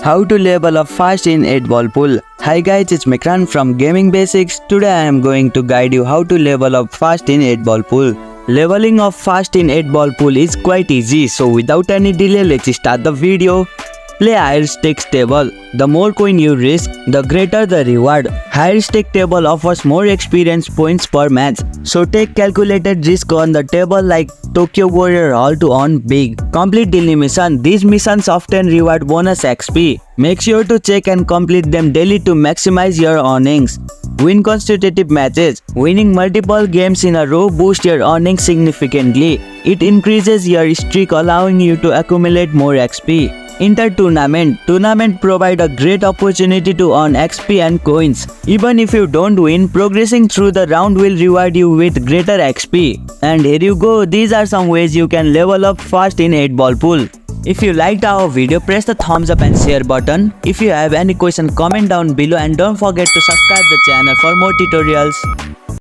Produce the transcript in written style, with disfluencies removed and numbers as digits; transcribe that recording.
How to level up fast in 8-ball pool. Hi guys, it's Mikran from Gaming Basics. Today I am going to guide you how to level up fast in 8-ball pool. Leveling up fast in 8-ball pool is quite easy, so without any delay, let's start the video. Play higher stakes table. The more coin you risk, the greater the reward. Higher stake table offers more experience points per match, so take calculated risk on the table like Tokyo Warrior Hall to earn big. Complete daily mission. These missions often reward bonus XP. Make sure to check and complete them daily to maximize your earnings. Win consecutive matches. Winning multiple games in a row boosts your earnings significantly. It increases your streak, allowing you to accumulate more XP. Enter tournament. Tournament provide a great opportunity to earn XP and coins. Even if you don't win, progressing through the round will reward you with greater XP. And here you go, these are some ways you can level up fast in 8-ball pool. If you liked our video, press the thumbs up and share button. If you have any question, comment down below and don't forget to subscribe the channel for more tutorials.